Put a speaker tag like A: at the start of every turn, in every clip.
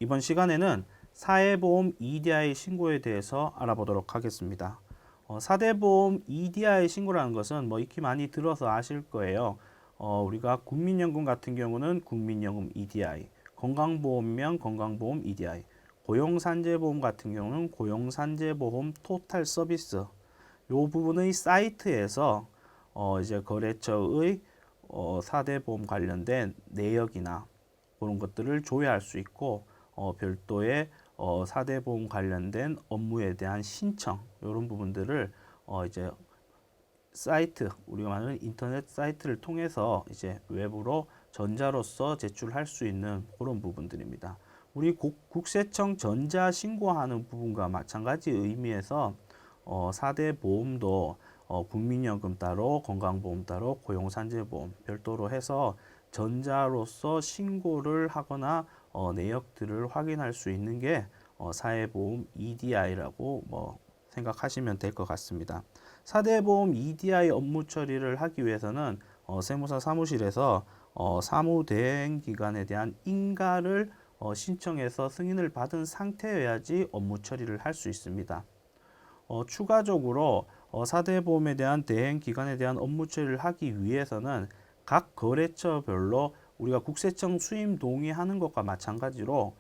A: 이번 시간에는 사회보험 EDI 신고에 대해서 알아보도록 하겠습니다. 사대보험 EDI 신고라는 것은 뭐 익히 많이 들어서 아실 거예요. 우리가 국민연금 같은 경우는 국민연금 EDI, 건강보험이면 건강보험 EDI, 고용산재보험 같은 경우는 고용산재보험 토탈 서비스. 요 부분의 사이트에서 이제 거래처의 4대 보험 관련된 내역이나 그런 것들을 조회할 수 있고 별도의 4대 보험 관련된 업무에 대한 신청 이런 부분들을 이제 사이트 우리가 말하는 인터넷 사이트를 통해서 이제 외부로 전자로서 제출할 수 있는 그런 부분들입니다. 우리 국세청 전자 신고하는 부분과 마찬가지 의미에서 4대 보험도 국민연금 따로, 건강보험 따로, 고용산재보험 별도로 해서 전자로서 신고를 하거나 내역들을 확인할 수 있는 게 사회보험 EDI라고 뭐 생각하시면 될 것 같습니다. 4대 보험 EDI 업무 처리를 하기 위해서는 세무사 사무실에서 사무대행기관에 대한 인가를 신청해서 승인을 받은 상태여야지 업무 처리를 할 수 있습니다. 추가적으로 4대 보험에 대한 대행 기관에 대한 업무 처리를 하기 위해서는 각 거래처별로 우리가 국세청 수임 동의하는 것과 마찬가지로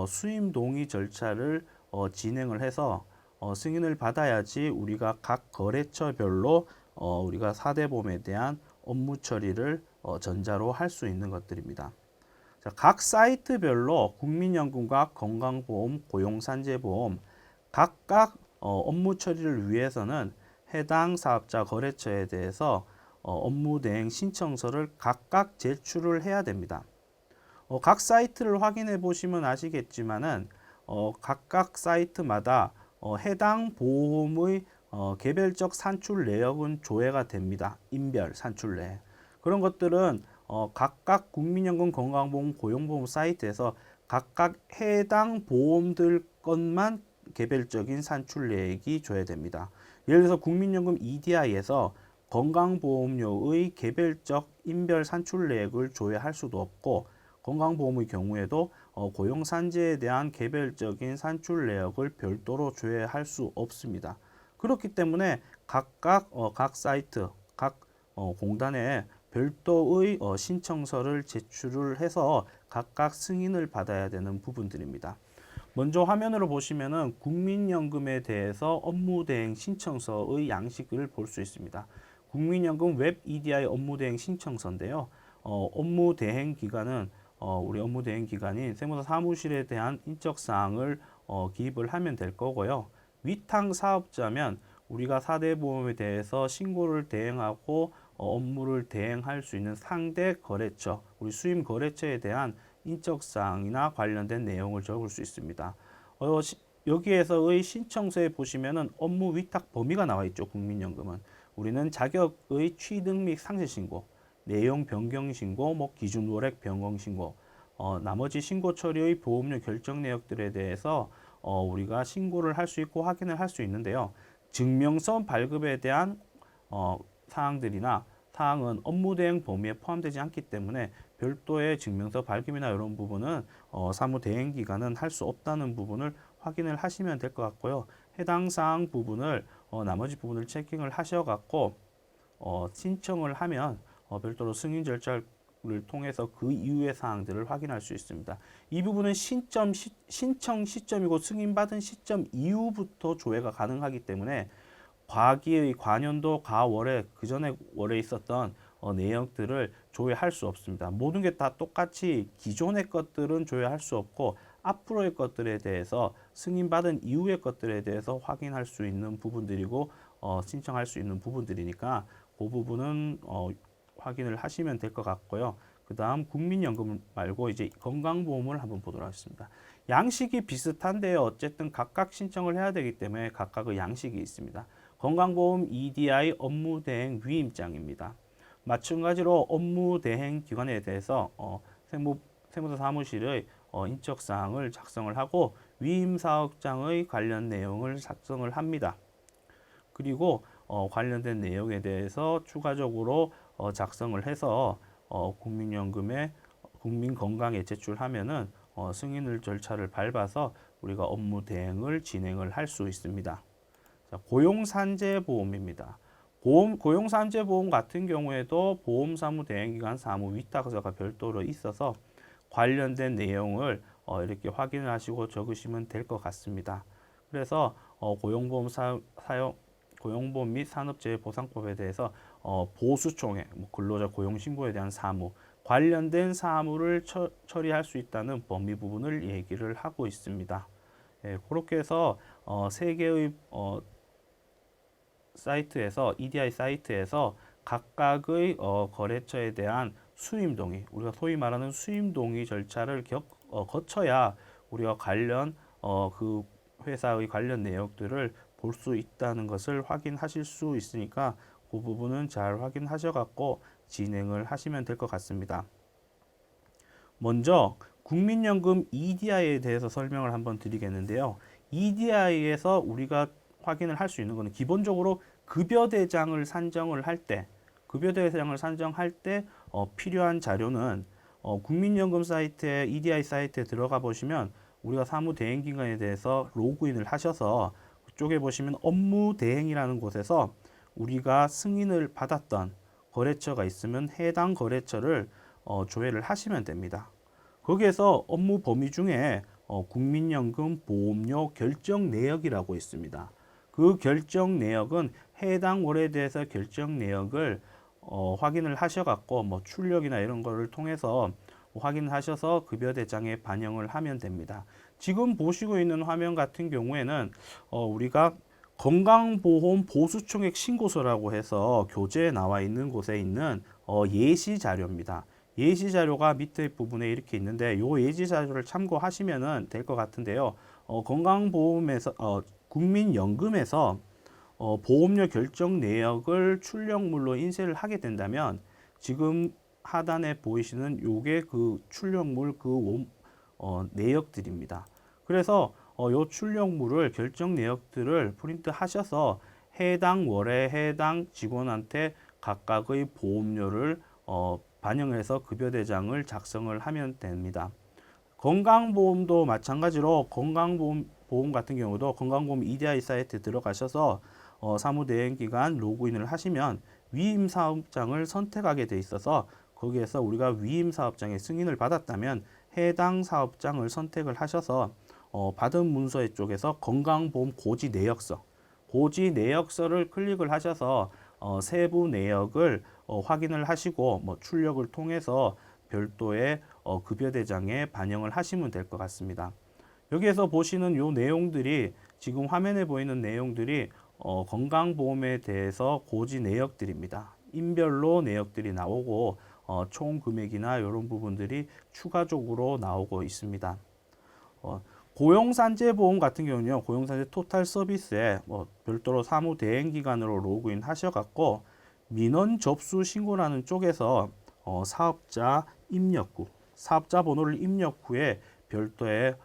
A: 수임 동의 절차를 진행을 해서 승인을 받아야지 우리가 각 거래처별로 우리가 4대 보험에 대한 업무 처리를 전자로 할 수 있는 것들입니다. 자, 각 사이트별로 국민연금과 건강보험, 고용산재보험 각각 업무 처리를 위해서는 해당 사업자 거래처에 대해서 업무 대행 신청서를 각각 제출을 해야 됩니다. 각 사이트를 확인해 보시면 아시겠지만은 각각 사이트마다 해당 보험의 개별적 산출 내역은 조회가 됩니다. 인별 산출 내역. 그런 것들은 각각 국민연금, 건강보험, 고용보험 사이트에서 각각 해당 보험들 것만 개별적인 산출 내역이 조회됩니다. 예를 들어서 국민연금 EDI에서 건강보험료의 개별적 인별 산출 내역을 조회할 수도 없고 건강보험의 경우에도 고용산재에 대한 개별적인 산출 내역을 별도로 조회할 수 없습니다. 그렇기 때문에 각각 각 사이트, 각 공단에 별도의 신청서를 제출을 해서 각각 승인을 받아야 되는 부분들입니다. 먼저 화면으로 보시면은 국민연금에 대해서 업무대행 신청서의 양식을 볼 수 있습니다. 국민연금 웹 EDI 업무대행 신청서인데요. 업무대행 기간은 우리 업무대행 기관인 세무사 사무실에 대한 인적사항을 기입을 하면 될 거고요. 위탁 사업자면 우리가 4대 보험에 대해서 신고를 대행하고 업무를 대행할 수 있는 상대 거래처, 우리 수임 거래처에 대한 인적사항이나 관련된 내용을 적을 수 있습니다. 여기에서의 신청서에 보시면은 업무 위탁 범위가 나와 있죠. 국민연금은 우리는 자격의 취득 및 상세 신고, 내용 변경 신고, 뭐 기준 월액 변경 신고, 나머지 신고 처리의 보험료 결정 내역들에 대해서 우리가 신고를 할 수 있고 확인을 할 수 있는데요. 증명서 발급에 대한 사항들이나 사항은 업무 대행 범위에 포함되지 않기 때문에 별도의 증명서 발급이나 이런 부분은 사무 대행 기관은 할 수 없다는 부분을 확인을 하시면 될 것 같고요. 해당 사항 부분을 나머지 부분을 체킹을 하셔갖고 신청을 하면 별도로 승인 절차를 통해서 그 이후의 사항들을 확인할 수 있습니다. 이 부분은 신청 시점이고 승인받은 시점 이후부터 조회가 가능하기 때문에 과기의 과년도 과월에 그 전에 월에 있었던 내역들을 조회할 수 없습니다. 모든 게 다 똑같이 기존의 것들은 조회할 수 없고 앞으로의 것들에 대해서 승인받은 이후의 것들에 대해서 확인할 수 있는 부분들이고 신청할 수 있는 부분들이니까 그 부분은 확인을 하시면 될 것 같고요. 그 다음 국민연금 말고 이제 건강보험을 한번 보도록 하겠습니다. 양식이 비슷한데요. 어쨌든 각각 신청을 해야 되기 때문에 각각의 양식이 있습니다. 건강보험 EDI 업무대행 위임장입니다. 마찬가지로 업무대행 기관에 대해서 세무사 사무실의 인적사항을 작성을 하고 위임사업장의 관련 내용을 작성을 합니다. 그리고 관련된 내용에 대해서 추가적으로 작성을 해서 국민연금에 국민건강에 제출하면은 승인을 절차를 밟아서 우리가 업무 대행을 진행을 할 수 있습니다. 자, 고용산재보험입니다. 고용산재보험 같은 경우에도 보험사무대행기관 사무위탁서가 별도로 있어서 관련된 내용을 이렇게 확인을 하시고 적으시면 될 것 같습니다. 그래서 고용보험 및 산업재해보상법에 대해서 보수총회, 근로자 고용신고에 대한 사무, 관련된 사무를 처리할 수 있다는 범위 부분을 얘기를 하고 있습니다. 예, 그렇게 해서 세 개의 사이트에서 EDI 사이트에서 각각의 거래처에 대한 수임 동의, 우리가 소위 말하는 수임 동의 절차를 거쳐야 우리가 관련 그 회사의 관련 내역들을 볼 수 있다는 것을 확인하실 수 있으니까 그 부분은 잘 확인하셔 갖고 진행을 하시면 될 것 같습니다. 먼저 국민연금 EDI에 대해서 설명을 한번 드리겠는데요. EDI에서 우리가 확인을 할 수 있는 것은 기본적으로 급여대장을 산정을 할 때, 필요한 자료는 국민연금 사이트에 EDI 사이트에 들어가 보시면 우리가 사무대행기관에 대해서 로그인을 하셔서 그쪽에 보시면 업무대행이라는 곳에서 우리가 승인을 받았던 거래처가 있으면 해당 거래처를 조회를 하시면 됩니다. 거기에서 업무 범위 중에 국민연금 보험료 결정 내역이라고 있습니다. 그 결정 내역은 해당 월에 대해서 결정 내역을 확인을 하셔갖고 출력이나 이런 거를 통해서 확인하셔서 급여대장에 반영을 하면 됩니다. 지금 보시고 있는 화면 같은 경우에는 우리가 건강보험 보수총액 신고서라고 해서 교재에 나와 있는 곳에 있는 예시 자료입니다. 예시 자료가 밑에 부분에 이렇게 있는데 이 예시 자료를 참고하시면 될 것 같은데요. 건강보험에서 국민연금에서 보험료 결정 내역을 출력물로 인쇄를 하게 된다면 지금 하단에 보이시는 요게 그 출력물 내역들입니다. 그래서 요 출력물을 결정 내역들을 프린트 하셔서 해당 월에 해당 직원한테 각각의 보험료를 반영해서 급여대장을 작성을 하면 됩니다. 건강보험도 마찬가지로 건강보험 같은 경우도 건강보험 EDI 사이트에 들어가셔서 사무대행기관 로그인을 하시면 위임사업장을 선택하게 돼 있어서 거기에서 우리가 위임사업장의 승인을 받았다면 해당 사업장을 선택을 하셔서 받은 문서 쪽에서 건강보험 고지 내역서를 클릭을 하셔서 세부 내역을 확인을 하시고 출력을 통해서 별도의 급여대장에 반영을 하시면 될 것 같습니다. 여기에서 보시는 요 내용들이 지금 화면에 보이는 내용들이 건강보험에 대해서 고지 내역들입니다. 인별로 내역들이 나오고 총 금액이나 이런 부분들이 추가적으로 나오고 있습니다. 고용산재보험 같은 경우는요, 고용산재 토탈 서비스에 별도로 사무대행기관으로 로그인 하셔갖고 민원 접수 신고라는 쪽에서 사업자 입력 후, 사업자 번호를 입력 후에 별도의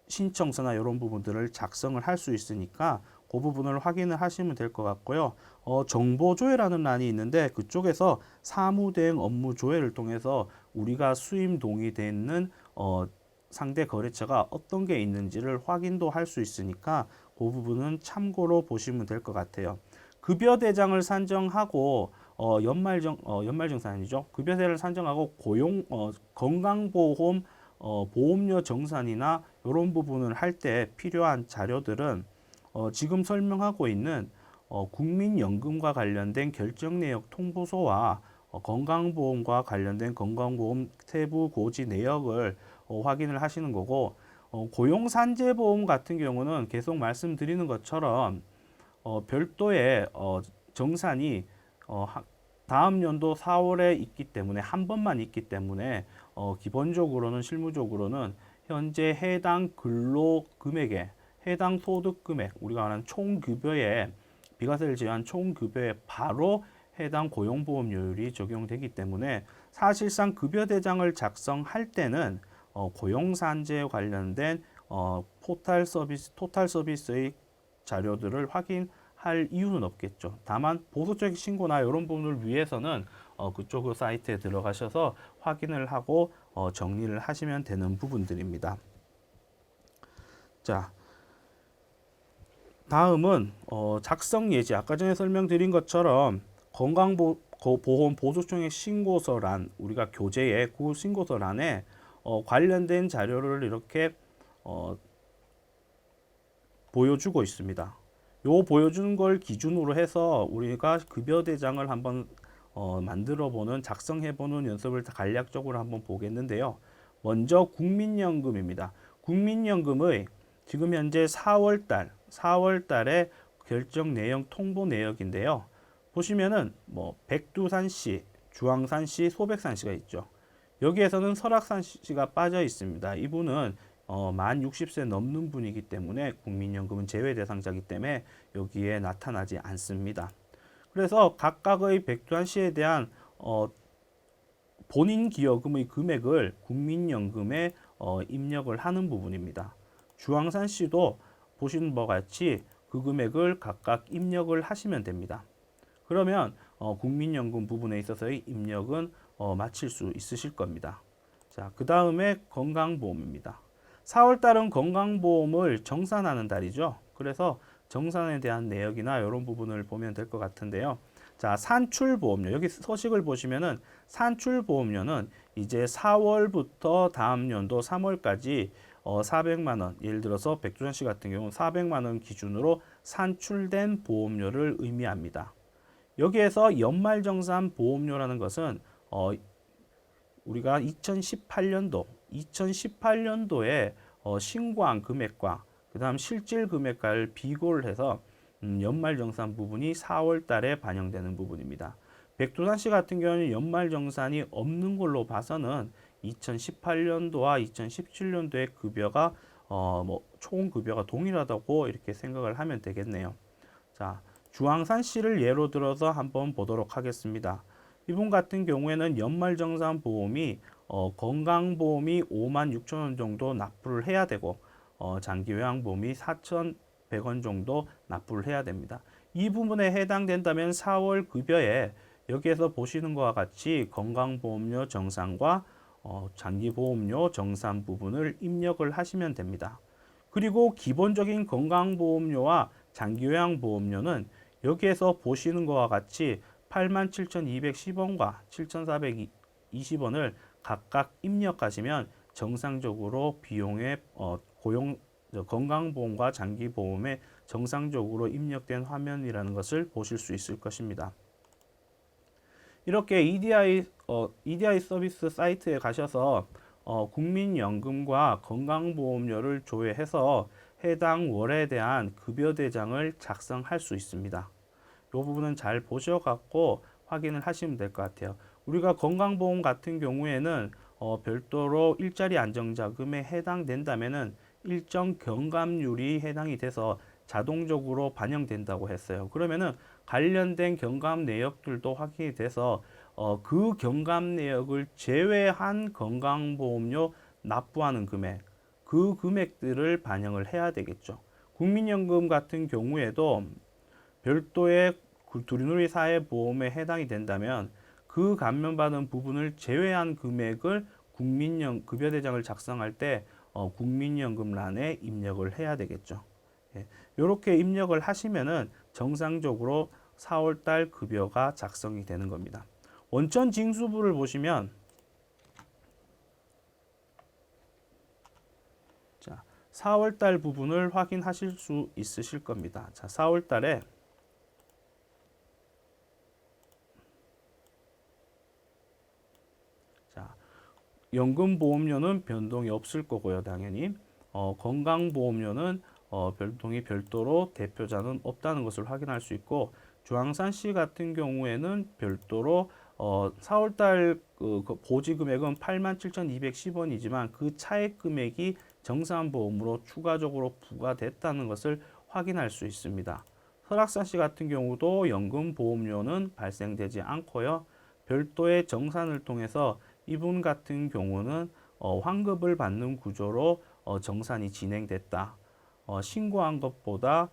A: 신청서나 이런 부분들을 작성을 할 수 있으니까 그 부분을 확인을 하시면 될 것 같고요. 정보조회라는 란이 있는데 그쪽에서 사무대행 업무 조회를 통해서 우리가 수임 동의되는 상대 거래처가 어떤 게 있는지를 확인도 할 수 있으니까 그 부분은 참고로 보시면 될 것 같아요. 급여대장을 산정하고 연말정산 아니죠. 급여대를 산정하고 건강보험 보험료 정산이나 이런 부분을 할 때 필요한 자료들은 지금 설명하고 있는 국민연금과 관련된 결정내역 통보소와 건강보험과 관련된 건강보험 세부 고지 내역을 확인을 하시는 거고 고용산재보험 같은 경우는 계속 말씀드리는 것처럼 별도의 정산이 다음 연도 4월에 있기 때문에 한 번만 있기 때문에 기본적으로는 실무적으로는 현재 해당 근로금액에 해당 소득금액 우리가 말하는 총급여에 비과세를 제외한 총급여에 바로 해당 고용보험료율이 적용되기 때문에 사실상 급여대장을 작성할 때는 고용산재에 관련된 토탈 서비스의 자료들을 확인할 이유는 없겠죠. 다만 보수적 신고나 이런 부분을 위해서는 그쪽 사이트에 들어가셔서 확인을 하고 정리를 하시면 되는 부분들입니다. 자, 다음은 작성 예지. 아까 전에 설명드린 것처럼 건강보험 보조총액 신고서란, 우리가 교재에 그 신고서란에 관련된 자료를 이렇게 보여주고 있습니다. 요 보여주는 걸 기준으로 해서 우리가 급여 대장을 한번 만들어 보는, 작성해 보는 연습을 간략적으로 한번 보겠는데요. 먼저 국민연금입니다. 국민연금의 지금 현재 4월 달에 결정 내용 통보 내역인데요. 보시면은 뭐 백두산시, 주황산시, 소백산시가 있죠. 여기에서는 설악산시가 빠져 있습니다. 이분은 만 60세 넘는 분이기 때문에 국민연금은 제외 대상자이기 때문에 여기에 나타나지 않습니다. 그래서 각각의 백두산시에 대한 본인 기여금의 금액을 국민연금에 입력을 하는 부분입니다. 주황산시도 보시는 바와 같이 그 금액을 각각 입력을 하시면 됩니다. 그러면 국민연금 부분에 있어서의 입력은 마칠 수 있으실 겁니다. 자, 그 다음에 건강보험입니다. 4월 달은 건강보험을 정산하는 달이죠. 그래서 정산에 대한 내역이나 이런 부분을 보면 될 것 같은데요. 자, 산출보험료. 여기 서식을 보시면은 산출보험료는 이제 4월부터 다음 연도 3월까지 400만 원, 예를 들어서 백두산시 같은 경우는 400만 원 기준으로 산출된 보험료를 의미합니다. 여기에서 연말정산 보험료라는 것은 우리가 2018년도에 신고한 금액과 그 다음 실질 금액과를 비교를 해서 연말정산 부분이 4월 달에 반영되는 부분입니다. 백두산시 같은 경우는 연말정산이 없는 걸로 봐서는 2018년도와 2017년도의 급여가 총 급여가 동일하다고 이렇게 생각을 하면 되겠네요. 자, 주황산시를 예로 들어서 한번 보도록 하겠습니다. 이분 같은 경우에는 연말정산 보험이 건강보험이 5만 6천 원 정도 납부를 해야 되고 장기요양보험이 4,100원 정도 납부를 해야 됩니다. 이 부분에 해당된다면 4월 급여에 여기에서 보시는 것과 같이 건강보험료 정산과 장기보험료 정산 부분을 입력을 하시면 됩니다. 그리고 기본적인 건강보험료와 장기요양보험료는 여기에서 보시는 것과 같이 87,210원과 7,420원을 각각 입력하시면 정상적으로 비용의 건강보험과 장기보험에 정상적으로 입력된 화면이라는 것을 보실 수 있을 것입니다. 이렇게 EDI 서비스 사이트에 가셔서 국민연금과 건강보험료를 조회해서 해당 월에 대한 급여 대장을 작성할 수 있습니다. 이 부분은 잘 보셔갖고 확인을 하시면 될 것 같아요. 우리가 건강보험 같은 경우에는 별도로 일자리 안정자금에 해당된다면은 일정 경감률이 해당이 돼서 자동적으로 반영된다고 했어요. 그러면은 관련된 경감 내역들도 확인이 돼서 그 경감 내역을 제외한 건강보험료 납부하는 금액, 그 금액들을 반영을 해야 되겠죠. 국민연금 같은 경우에도 별도의 두리누리 사회보험에 해당이 된다면 그 감면받은 부분을 제외한 금액을 급여대장을 작성할 때 국민연금란에 입력을 해야 되겠죠. 이렇게 입력을 하시면은 정상적으로 4월달 급여가 작성이 되는 겁니다. 원천 징수부를 보시면 자, 4월달 부분을 확인하실 수 있으실 겁니다. 자, 4월달에 연금보험료는 변동이 없을 거고요, 당연히. 건강보험료는 변동이 별도로 대표자는 없다는 것을 확인할 수 있고, 주황산시 같은 경우에는 별도로 4월달 그 보지금액은 87,210원이지만 그 차액 금액이 정산보험으로 추가적으로 부과됐다는 것을 확인할 수 있습니다. 설악산시 같은 경우도 연금보험료는 발생되지 않고요. 별도의 정산을 통해서 이분 같은 경우는 환급을 받는 구조로 정산이 진행됐다. 신고한 것보다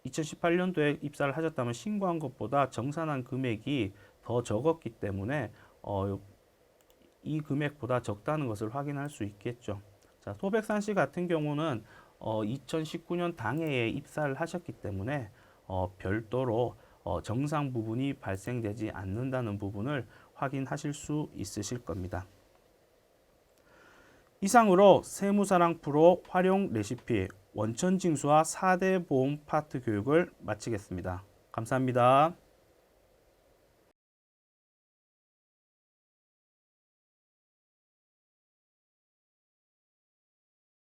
A: 2018년도에 입사를 하셨다면 신고한 것보다 정산한 금액이 더 적었기 때문에 이 금액보다 적다는 것을 확인할 수 있겠죠. 자, 소백산 씨 같은 경우는 2019년 당해에 입사를 하셨기 때문에 별도로 정상 부분이 발생되지 않는다는 부분을 확인하실 수 있으실 겁니다. 이상으로 세무사랑 프로 활용 레시피 원천징수와 4대 보험 파트 교육을 마치겠습니다. 감사합니다.